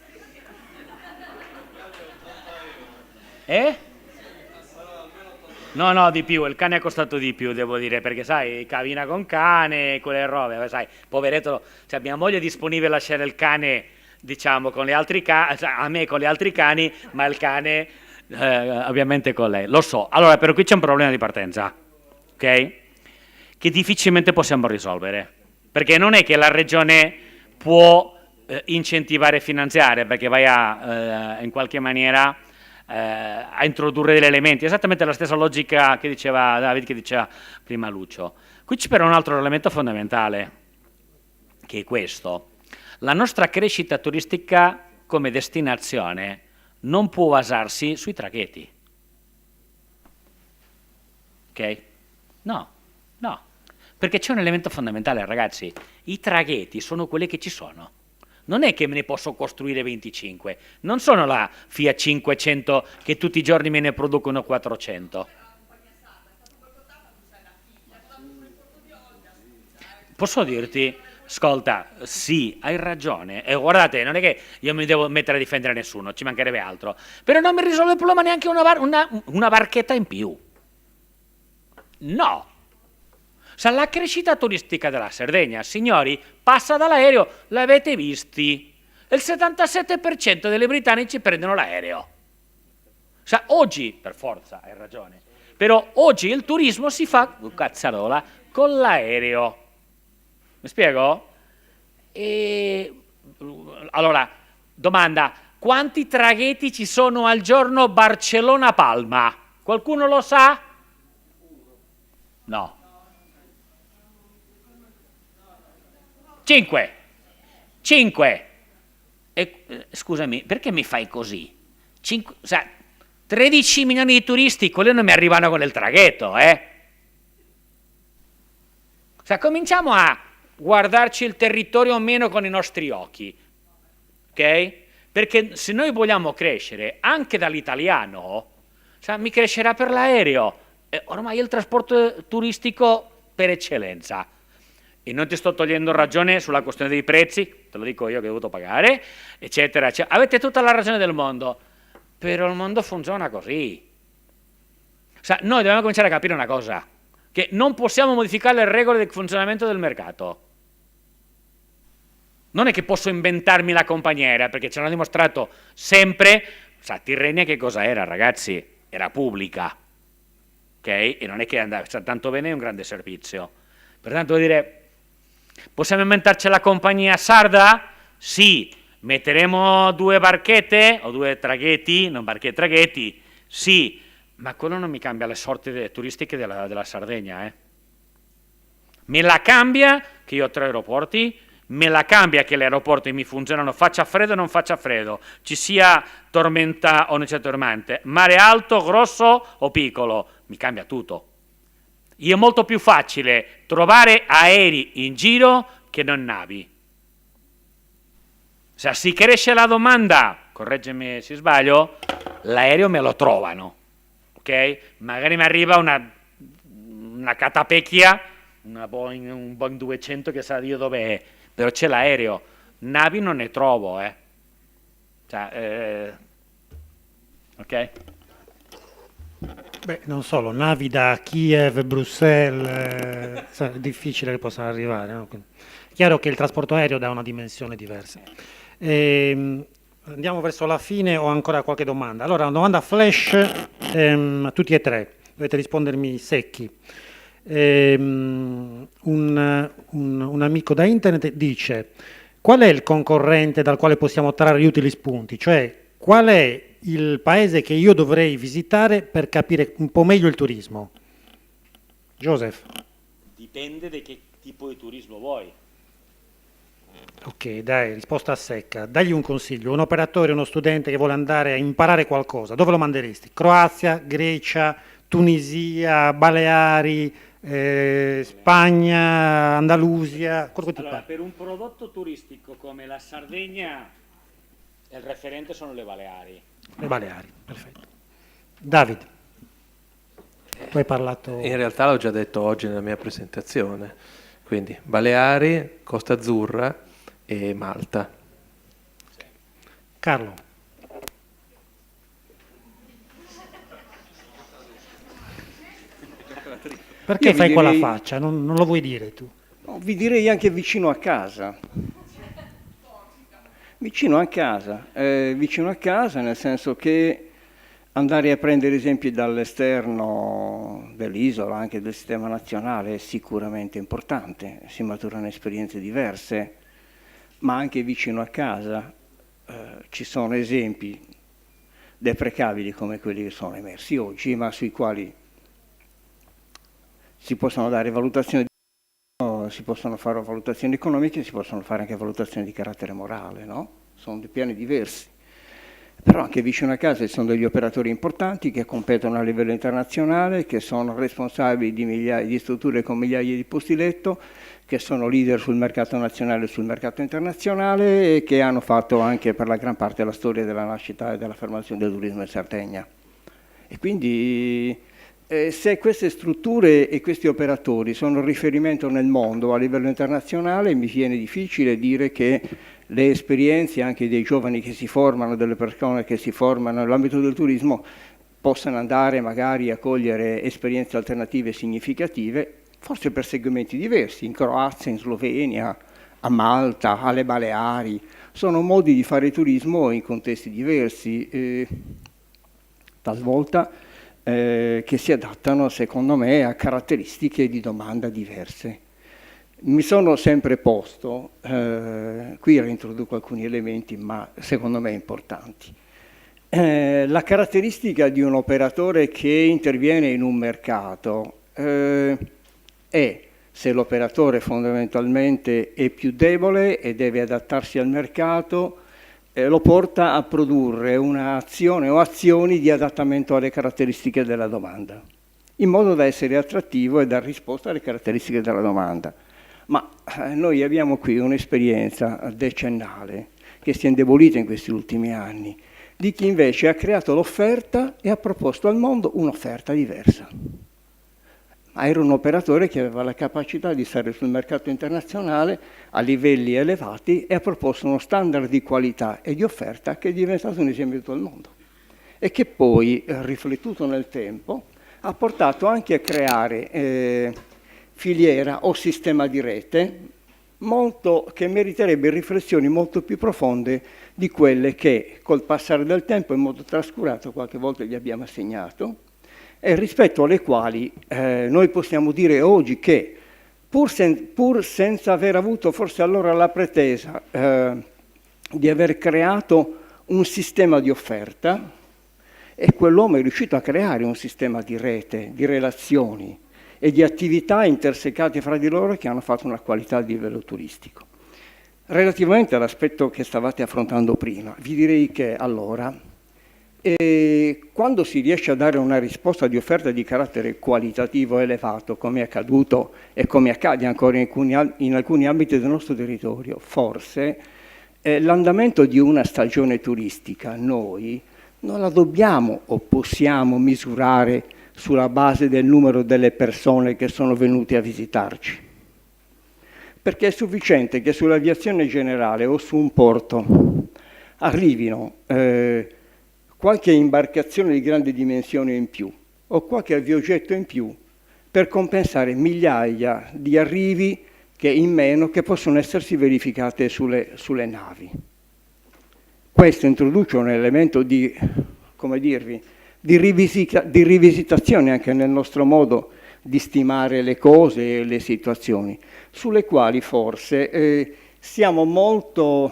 No, di più, il cane è costato di più, devo dire, perché sai, cabina con cane, quelle robe, sai, poveretto, cioè mia moglie è disponibile a lasciare il cane, diciamo, con gli altri a me con gli altri cani, ma il cane ovviamente con lei. Lo so. Allora, però qui c'è un problema di partenza, ok? Che difficilmente possiamo risolvere, perché non è che la regione può incentivare e finanziare, perché vai in qualche maniera a introdurre degli elementi, esattamente la stessa logica che diceva David, che diceva prima Lucio. Qui c'è però un altro elemento fondamentale, che è questo. La nostra crescita turistica come destinazione non può basarsi sui traghetti. Ok? No, perché c'è un elemento fondamentale, ragazzi. I traghetti sono quelli che ci sono. Non è che me ne posso costruire 25, non sono la Fiat 500 che tutti i giorni me ne producono 400. Posso dirti, ascolta, sì, hai ragione, e guardate, non è che io mi devo mettere a difendere nessuno, ci mancherebbe altro, però non mi risolve il problema neanche una barchetta in più. No. La crescita turistica della Sardegna, signori, passa dall'aereo, l'avete visti, il 77% delle britannici prendono l'aereo. Oggi, per forza, hai ragione, però oggi il turismo si fa, cazzarola, con l'aereo. Mi spiego? Allora, domanda, quanti traghetti ci sono al giorno Barcellona-Palma? Qualcuno lo sa? No. 5. Scusami, perché mi fai così? 13 milioni di turisti, quelli non mi arrivano con il traghetto, cominciamo a guardarci il territorio meno con i nostri occhi, ok? Perché se noi vogliamo crescere anche dall'italiano, mi crescerà per l'aereo, ormai è il trasporto turistico per eccellenza. E non ti sto togliendo ragione sulla questione dei prezzi, te lo dico io che ho dovuto pagare, eccetera, eccetera. Avete tutta la ragione del mondo, però il mondo funziona così. Noi dobbiamo cominciare a capire una cosa, che non possiamo modificare le regole del funzionamento del mercato. Non è che posso inventarmi la compagnia aerea, perché ce l'hanno dimostrato sempre. Tirrenia che cosa era, ragazzi? Era pubblica, ok? E non è che andava tanto bene, è un grande servizio. Pertanto vuol dire, possiamo inventarci la compagnia sarda? Sì, Metteremo 2 barchette o 2 traghetti, non barchette, traghetti? Sì, ma quello non mi cambia le sorti turistiche della Sardegna. Me la cambia che io ho 3 aeroporti, me la cambia che gli aeroporti mi funzionano, faccia freddo o non faccia freddo, ci sia tormenta o non c'è tormente, mare alto, grosso o piccolo, mi cambia tutto. È molto più facile trovare aerei in giro che non navi. Se si cresce la domanda, correggimi se sbaglio, l'aereo me lo trovano, ok? Magari mi arriva una catapecchia, un Boeing 200 che sa Dio dove è, però c'è l'aereo, navi non ne trovo, ok? Beh, non solo, navi da Kiev, Bruxelles, è difficile che possano arrivare, no? Chiaro che il trasporto aereo dà una dimensione diversa. Andiamo verso la fine, ho ancora qualche domanda. Allora, una domanda flash a tutti e tre, dovete rispondermi secchi. Un amico da internet dice: qual è il concorrente dal quale possiamo trarre utili spunti? Cioè, qual è il paese che io dovrei visitare per capire un po' meglio il turismo? Joseph. Dipende di che tipo di turismo vuoi. Ok, dai, risposta secca. Dagli un consiglio, un operatore, uno studente che vuole andare a imparare qualcosa, dove lo manderesti? Croazia, Grecia, Tunisia, Baleari, Spagna, Andalusia? Allora, per un prodotto turistico come la Sardegna, il referente sono le Baleari. Le Baleari, perfetto. David, tu hai parlato... In realtà l'ho già detto oggi nella mia presentazione, quindi Baleari, Costa Azzurra e Malta. Carlo. Perché fai quella faccia? Non lo vuoi dire tu? No, vi direi anche vicino a casa. Vicino a casa, nel senso che andare a prendere esempi dall'esterno dell'isola, anche del sistema nazionale, è sicuramente importante, si maturano esperienze diverse, ma anche vicino a casa ci sono esempi deprecabili come quelli che sono emersi oggi, ma sui quali si possono dare valutazioni, si possono fare valutazioni economiche, si possono fare anche valutazioni di carattere morale, no? Sono dei piani diversi. Però anche vicino a casa ci sono degli operatori importanti che competono a livello internazionale, che sono responsabili di strutture con migliaia di posti letto, che sono leader sul mercato nazionale e sul mercato internazionale e che hanno fatto anche per la gran parte la storia della nascita e dell'affermazione del turismo in Sardegna. E quindi se queste strutture e questi operatori sono un riferimento nel mondo a livello internazionale, mi viene difficile dire che le esperienze anche dei giovani che si formano, delle persone che si formano nell'ambito del turismo, possano andare magari a cogliere esperienze alternative significative, forse per segmenti diversi, in Croazia, in Slovenia, a Malta, alle Baleari. Sono modi di fare turismo in contesti diversi, talvolta che si adattano, secondo me, a caratteristiche di domanda diverse. Mi sono sempre posto, qui reintroduco alcuni elementi, ma secondo me importanti. La caratteristica di un operatore che interviene in un mercato è se l'operatore fondamentalmente è più debole e deve adattarsi al mercato, lo porta a produrre un'azione o azioni di adattamento alle caratteristiche della domanda, in modo da essere attrattivo e dar risposta alle caratteristiche della domanda. Ma noi abbiamo qui un'esperienza decennale che si è indebolita in questi ultimi anni, di chi invece ha creato l'offerta e ha proposto al mondo un'offerta diversa. Ma era un operatore che aveva la capacità di stare sul mercato internazionale a livelli elevati e ha proposto uno standard di qualità e di offerta che è diventato un esempio di tutto il mondo e che poi, riflettuto nel tempo, ha portato anche a creare filiera o sistema di rete che meriterebbe riflessioni molto più profonde di quelle che col passare del tempo in modo trascurato qualche volta gli abbiamo assegnato e rispetto alle quali noi possiamo dire oggi che pur senza aver avuto forse allora la pretesa di aver creato un sistema di offerta, e quell'uomo è riuscito a creare un sistema di rete, di relazioni e di attività intersecate fra di loro che hanno fatto una qualità di livello turistico. Relativamente all'aspetto che stavate affrontando prima, vi direi che allora, quando si riesce a dare una risposta di offerta di carattere qualitativo elevato, come è accaduto e come accade ancora in alcuni ambiti del nostro territorio, forse l'andamento di una stagione turistica noi non la dobbiamo o possiamo misurare sulla base del numero delle persone che sono venute a visitarci. Perché è sufficiente che sull'aviazione generale o su un porto arrivino qualche imbarcazione di grandi dimensioni in più o qualche aviogetto in più per compensare migliaia di arrivi che in meno che possono essersi verificate sulle navi. Questo introduce un elemento di, come dirvi, di rivisitazione anche nel nostro modo di stimare le cose e le situazioni, sulle quali forse siamo molto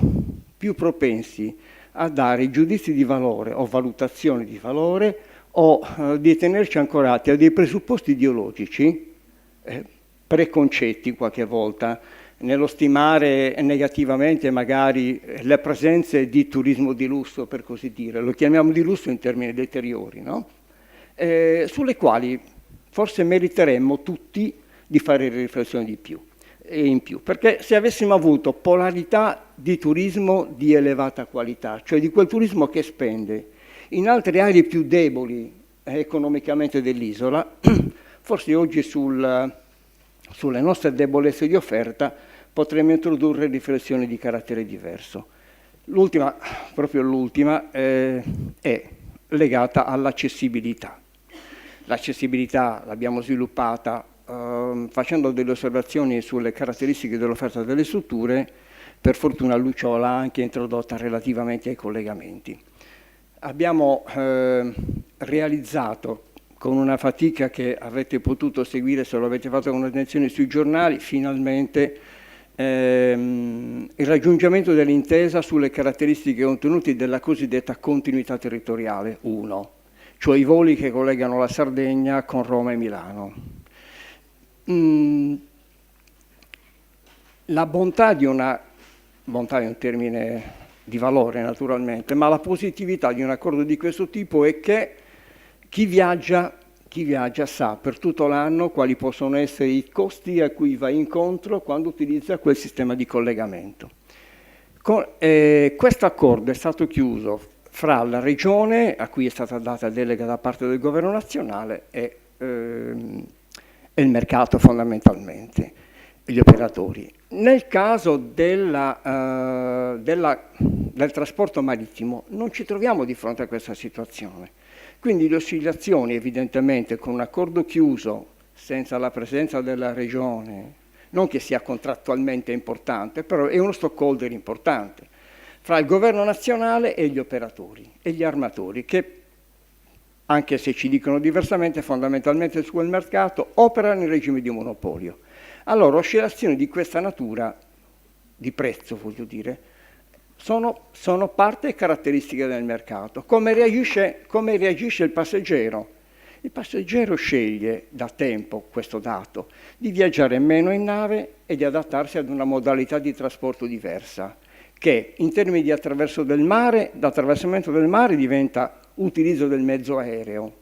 più propensi a dare giudizi di valore o valutazioni di valore o di tenerci ancorati a dei presupposti ideologici, preconcetti qualche volta, nello stimare negativamente magari le presenze di turismo di lusso, per così dire, lo chiamiamo di lusso in termini deteriori, no? Sulle quali forse meriteremmo tutti di fare riflessioni di più e in più, perché se avessimo avuto polarità di turismo di elevata qualità, cioè di quel turismo che spende in altre aree più deboli economicamente dell'isola, forse oggi sulle nostre debolezze di offerta potremmo introdurre riflessioni di carattere diverso. Proprio l'ultima, è legata all'accessibilità. L'accessibilità l'abbiamo sviluppata facendo delle osservazioni sulle caratteristiche dell'offerta delle strutture. Per fortuna Lucio l'ha anche introdotta relativamente ai collegamenti. Abbiamo realizzato, con una fatica che avete potuto seguire se lo avete fatto con attenzione sui giornali, finalmente il raggiungimento dell'intesa sulle caratteristiche contenute della cosiddetta continuità territoriale 1, cioè i voli che collegano la Sardegna con Roma e Milano. La bontà è un termine di valore naturalmente, ma la positività di un accordo di questo tipo è che chi viaggia sa per tutto l'anno quali possono essere i costi a cui va incontro quando utilizza quel sistema di collegamento. Questo accordo è stato chiuso fra la regione, a cui è stata data delega da parte del governo nazionale, e il mercato fondamentalmente, gli operatori. Nel caso del trasporto marittimo non ci troviamo di fronte a questa situazione. Quindi le oscillazioni evidentemente con un accordo chiuso senza la presenza della regione, non che sia contrattualmente importante, però è uno stockholder importante, fra il governo nazionale e gli operatori e gli armatori che, anche se ci dicono diversamente, fondamentalmente su quel mercato operano in regime di monopolio. Allora oscillazioni di questa natura, di prezzo voglio dire, sono parte caratteristiche del mercato. Come reagisce il passeggero? Il passeggero sceglie da tempo, questo dato, di viaggiare meno in nave e di adattarsi ad una modalità di trasporto diversa, che in termini di attraversamento del mare diventa utilizzo del mezzo aereo,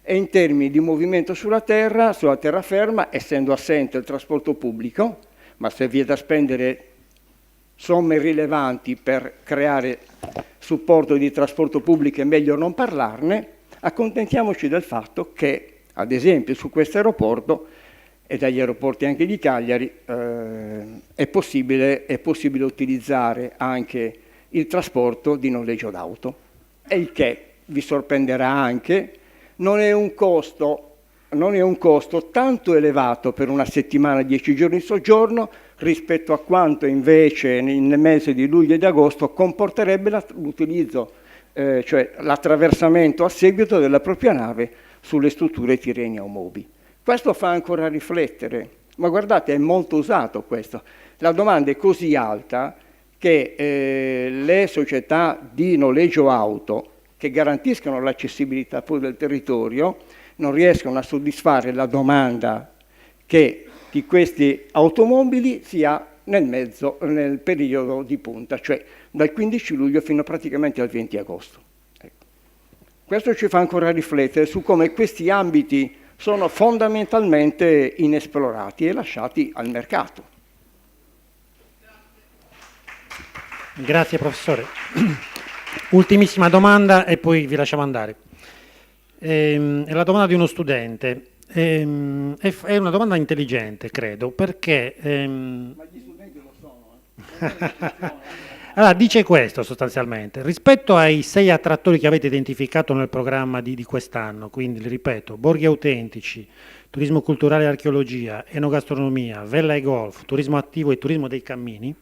e in termini di movimento sulla terraferma, essendo assente il trasporto pubblico, ma se vi è da spendere somme rilevanti per creare supporto di trasporto pubblico è meglio non parlarne, accontentiamoci del fatto che, ad esempio, su questo aeroporto e dagli aeroporti anche di Cagliari è possibile utilizzare anche il trasporto di noleggio d'auto, e il che vi sorprenderà anche, non è un costo tanto elevato per una settimana, 10 giorni di soggiorno, rispetto a quanto invece nel mese di luglio e di agosto comporterebbe l'utilizzo, cioè l'attraversamento a seguito della propria nave sulle strutture Tirrenia o Moby. Questo fa ancora riflettere, ma guardate, è molto usato questo. La domanda è così alta che le società di noleggio auto che garantiscono l'accessibilità poi del territorio non riescono a soddisfare la domanda che di queste automobili si ha nel periodo di punta, cioè dal 15 luglio fino praticamente al 20 agosto. Ecco. Questo ci fa ancora riflettere su come questi ambiti sono fondamentalmente inesplorati e lasciati al mercato. Grazie professore. Ultimissima domanda e poi vi lasciamo andare. È la domanda di uno studente. È una domanda intelligente, credo, perché... Ma gli studenti lo sono. Allora, dice questo sostanzialmente. Rispetto ai 6 attrattori che avete identificato nel programma di quest'anno, quindi, li ripeto, borghi autentici, turismo culturale e archeologia, enogastronomia, vella e golf, turismo attivo e turismo dei cammini,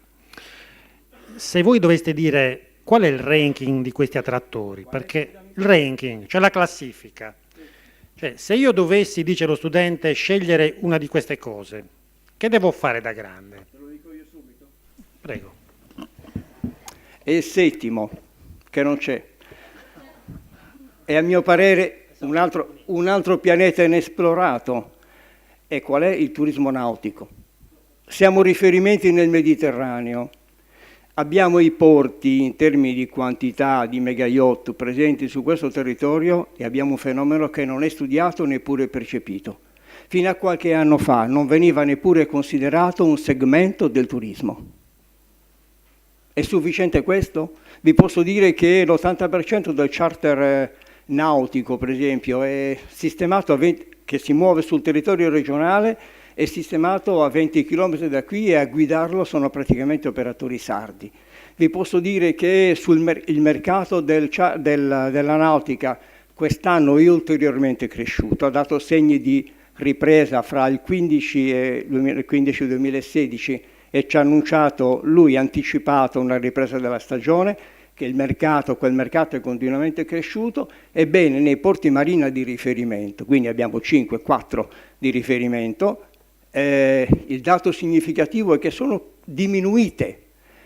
se voi doveste dire qual è il ranking di questi attrattori, perché il ranking, cioè la classifica, cioè se io dovessi, dice lo studente, scegliere una di queste cose, che devo fare da grande? Te lo dico io subito. Prego. E il settimo, che non c'è. E a mio parere un altro pianeta inesplorato. E qual è? Il turismo nautico. Siamo riferimenti nel Mediterraneo. Abbiamo i porti in termini di quantità di mega yacht presenti su questo territorio e abbiamo un fenomeno che non è studiato neppure percepito. Fino a qualche anno fa non veniva neppure considerato un segmento del turismo. È sufficiente questo? Vi posso dire che l'80% del charter nautico, per esempio, è sistemato che si muove sul territorio regionale, è sistemato a 20 km da qui e a guidarlo sono praticamente operatori sardi. Vi posso dire che il mercato della nautica quest'anno è ulteriormente cresciuto, ha dato segni di ripresa fra il 15 e il 2016 e ci ha annunciato, lui ha anticipato una ripresa della stagione, che quel mercato è continuamente cresciuto. Ebbene, nei porti marina di riferimento, quindi abbiamo 5-4 di riferimento, il dato significativo è che sono diminuite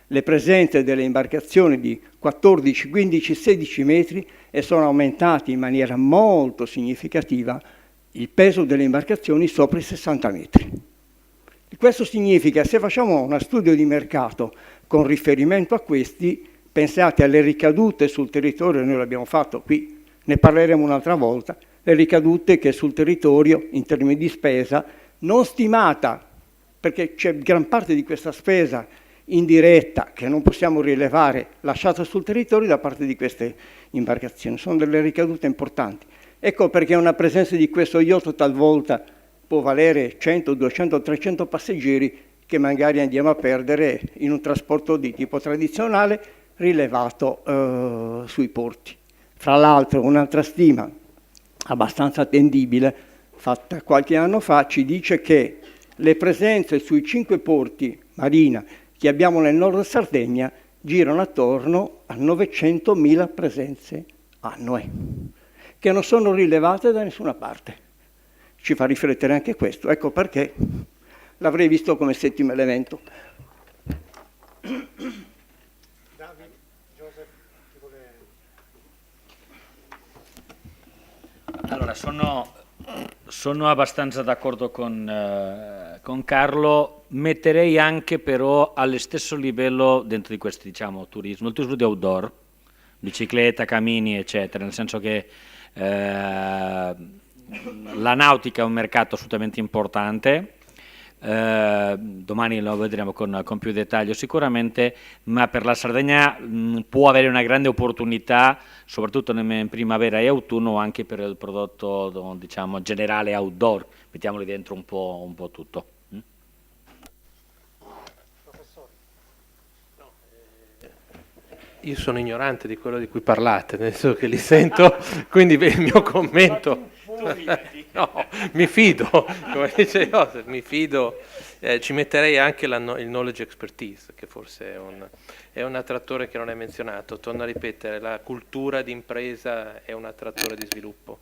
le presenze delle imbarcazioni di 14, 15, 16 metri e sono aumentati in maniera molto significativa il peso delle imbarcazioni sopra i 60 metri. Questo significa, se facciamo uno studio di mercato con riferimento a questi, pensate alle ricadute sul territorio, noi l'abbiamo fatto qui, ne parleremo un'altra volta, le ricadute che sul territorio in termini di spesa non stimata, perché c'è gran parte di questa spesa indiretta che non possiamo rilevare, lasciata sul territorio da parte di queste imbarcazioni. Sono delle ricadute importanti. Ecco perché una presenza di questo yacht talvolta può valere 100, 200, 300 passeggeri che magari andiamo a perdere in un trasporto di tipo tradizionale rilevato sui porti. Fra l'altro un'altra stima abbastanza attendibile fatta qualche anno fa ci dice che le presenze sui 5 porti marina che abbiamo nel nord Sardegna girano attorno a 900.000 presenze annue, che non sono rilevate da nessuna parte. Ci fa riflettere anche questo, ecco perché l'avrei visto come settimo elemento. Allora, sono abbastanza d'accordo con Carlo, metterei anche però allo stesso livello dentro di questo, diciamo, turismo, il turismo di outdoor, bicicletta, cammini, eccetera, nel senso che la nautica è un mercato assolutamente importante, domani lo vedremo con più dettaglio sicuramente, ma per la Sardegna può avere una grande opportunità, soprattutto in primavera e autunno, anche per il prodotto, diciamo, generale outdoor, mettiamoli dentro un po' tutto. Io sono ignorante di quello di cui parlate, nel senso che li sento, quindi il mio commento... No, mi fido, come dice Joseph, mi fido, ci metterei anche il knowledge expertise, che forse è un attrattore che non è menzionato. Torno a ripetere, la cultura di impresa è un attrattore di sviluppo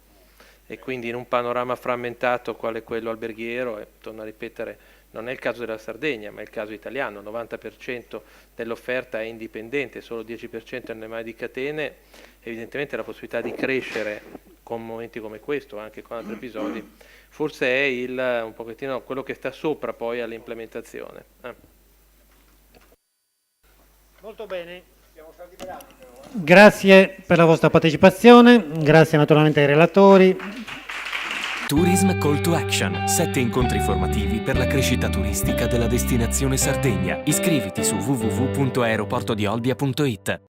e quindi in un panorama frammentato quale quello alberghiero, e torno a ripetere, non è il caso della Sardegna, ma è il caso italiano, il 90% dell'offerta è indipendente, solo il 10% è nelle mani di catene, evidentemente la possibilità di crescere con momenti come questo, anche con altri episodi, forse è un pochettino quello che sta sopra poi all'implementazione. Molto bene. Grazie per la vostra partecipazione, grazie naturalmente ai relatori. Tourism Call to Action, 7 incontri formativi per la crescita turistica della destinazione Sardegna. Iscriviti su www.aeroportodiolbia.it.